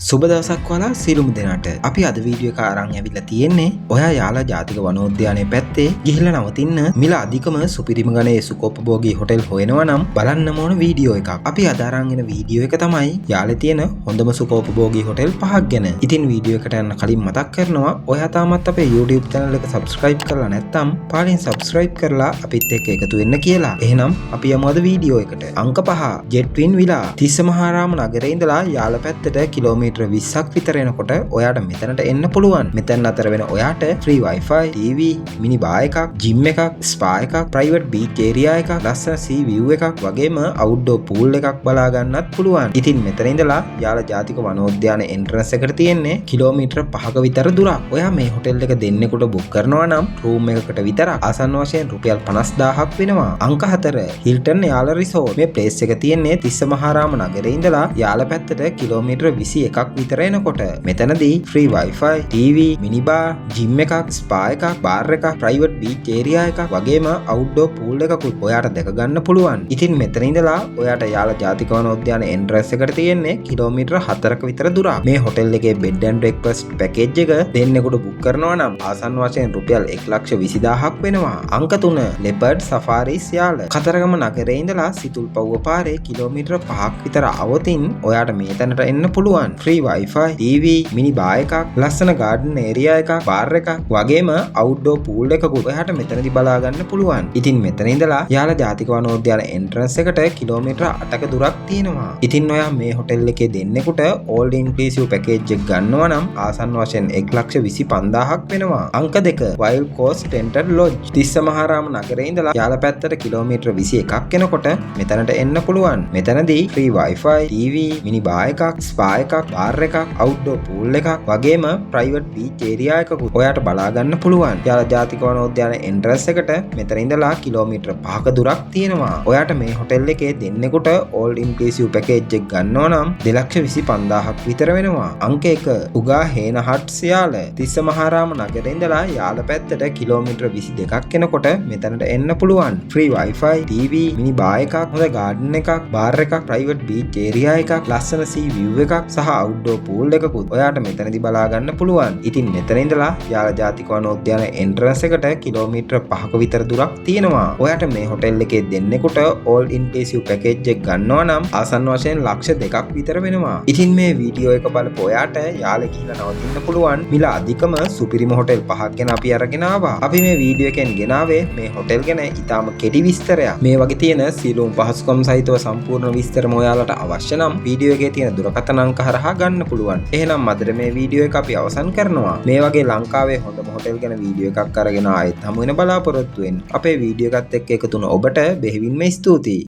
සුබ දවසක් ඔයාලා සියලුම දෙනාට. අපි අද වීඩියෝ එක අරන් ඇවිල්ලා තියෙන්නේ ඔයා යාලා ජාතික වනෝද්‍යානයේ පැත්තේ ගිහිල්ලා නවතින්න මිල අධිකම සුපිරිම ගණයේ සුඛෝපභෝගී හොටෙල් හොයනවා නම් බලන්න ඕන වීඩියෝ එකක්. අපි අද අරන් එන වීඩියෝ එක තමයි යාලේ තියෙන හොඳම සුඛෝපභෝගී හොටෙල් 5ක් ගැන. ඉතින් වීඩියෝ එකට යන්න කලින් මතක් කරනවා ඔයා තාමත් අපේ YouTube channel එක subscribe කරලා නැත්නම් පාලින් subscribe කරලා අපිත් එක්ක එකතු වෙන්න කියලා. එහෙනම් අපි යමු අද වීඩියෝ එකට. අංක 5 Jet Twin Villa තිස්සමහාරාම නගරේ ඉඳලා යාල පැත්තට කිලෝමීටර් 20ක් විතර එනකොට ඔයාට මෙතනට එන්න පුළුවන්. මෙතන අතර වෙන ඔයාට free wifi, TV, mini bar එකක්, gym එකක්, spa එකක්, private beach area එකක්, ලස්සන sea view එකක් වගේම outdoor pool එකක් බලා ගන්නත් පුළුවන්. ඉතින් මෙතන ඉඳලා යාල ජාතික වනෝද්‍යාන entrance එකට තියෙන්නේ කිලෝමීටර් 5ක විතර දුරක්. ඔයා මේ හොටෙල් එක දෙන්නෙකුට book කරනවා නම් room එකකට විතර ආසන්න වශයෙන් රුපියල් 50000ක් වෙනවා. අංක 4 Hilton යාල resort. මේ place එක තියෙන්නේ තිස්සමහාරාම නගරේ ඉඳලා යාල පැත්තට කිලෝමීටර් 21ක් විතර එනකොට මෙතනදී free wifi, TV, mini bar, gym එකක්, spa එකක්, bar එකක්, private beach area එකක් වගේම outdoor pool එකකුත් ඔයාට දැක ගන්න පුළුවන්. ඉතින් මෙතන ඉඳලා ඔයාට යාල ජාතික වනෝද්‍යාන entrance එකට තියෙන්නේ කිලෝමීටර් 4ක විතර දුරක්. මේ හොටෙල් එකේ bed and breakfast package එක දෙන්නෙකුට book කරනවා නම් ආසන්න වශයෙන් රුපියල් 1,20,000ක් වෙනවා. අංක 3 Leopard Safaris යාල. කතරගම නගරේ ඉඳලා සිතුල්පව්ව පාරේ කිලෝමීටර් 5ක් විතර අවතින් ඔයාට මේ තැනට එන්න පුළුවන්. free wifi, TV, mini bar එකක්, ලස්සන garden area එකක්, bar එකක් වගේම outdoor pool එකකුත් ඔයාට මෙතනදී බලා ගන්න පුළුවන්. ඉතින් මෙතන ඉඳලා යාල ජාතික වනෝද්‍යාන entrance එකට කිලෝමීටර් 8ක දුරක් තියෙනවා. ඉතින් ඔයා මේ හොටෙල් එකේ දෙන්නෙකුට all inclusive package එක ගන්නවා නම් ආසන්න වශයෙන් 1,25,000ක් වෙනවා. අංක 2 Wild Coast Tented Lodge. Tissamaharama නගරේ ඉඳලා යාල පැත්තට කිලෝමීටර් 21ක් එනකොට මෙතනට එන්න පුළුවන්. මෙතනදී free wifi, TV, mini bar එකක්, spa එකක්, bar එකක්, outdoor pool එකක් වගේම private beach area එකකුත් ඔයාට බලා ගන්න පුළුවන්. යාල ජාතික වනෝද්‍යාන entrance එකට මෙතන ඉඳලා කිලෝමීටර් 5ක දුරක් තියෙනවා. ඔයාට මේ හොටෙල් එකේ දෙන්නෙකුට all inclusive package එක ගන්නවා නම් 2,25,000ක් විතර වෙනවා. අංක 1 උගා හේන හට්ස් යාල. තිස්සමහාරාම නගරේ ඉඳලා යාල පැත්තට කිලෝමීටර් 22ක් එනකොට මෙතනට එන්න පුළුවන්. free wifi, TV, mini bar එකක්, හොඳ garden එකක්, bar එකක්, private beach area එකක්, ලස්සන sea view එකක් සහ outdoor pool එකකුත් ඔයාට මෙතනදී බලා ගන්න පුළුවන්. ඉතින් මෙතන ඉඳලා යාල ජාතික වනෝද්‍යාන entrance එකට කිලෝමීටර් 5ක විතර දුරක් තියෙනවා. ඔයාට මේ හොටෙල් එකේ දෙන්නෙකුට all inclusive package එක ගන්නවා නම් ආසන්න වශයෙන් ලක්ෂ 2ක් විතර වෙනවා. ඉතින් මේ වීඩියෝ එක බලපු ඔයාට යාලේ ගිහිල්ලා නවතින්න පුළුවන් මිල අධිකම සුපිරිම හොටෙල් 5ක් ගැන අපි අරගෙන ආවා. අපි මේ වීඩියෝ එකෙන් ගෙනාවේ මේ හොටෙල් ගැන ඉතාම කෙටි විස්තරයක්. මේ වගේ තියෙන සියලුම පහසුකම් සහිතව සම්පූර්ණ විස්තරම ඔයාලට අවශ්‍ය නම් වීඩියෝ එකේ තියෙන දුරකථන අංක හරහා ගන්න පුළුවන්. එහෙනම් අදට මේ වීඩියෝ එක අපි අවසන් කරනවා. මේ වගේ ලංකාවේ හොඳම හොටෙල් ගැන වීඩියෝ එකක් අරගෙන ආයෙත් හමු වෙන බලාපොරොත්තු වෙන්න. අපේ වීඩියෝ එකත් එක්ක එකතු වුණ ඔබට බෙහෙවින්ම ස්තුතියි.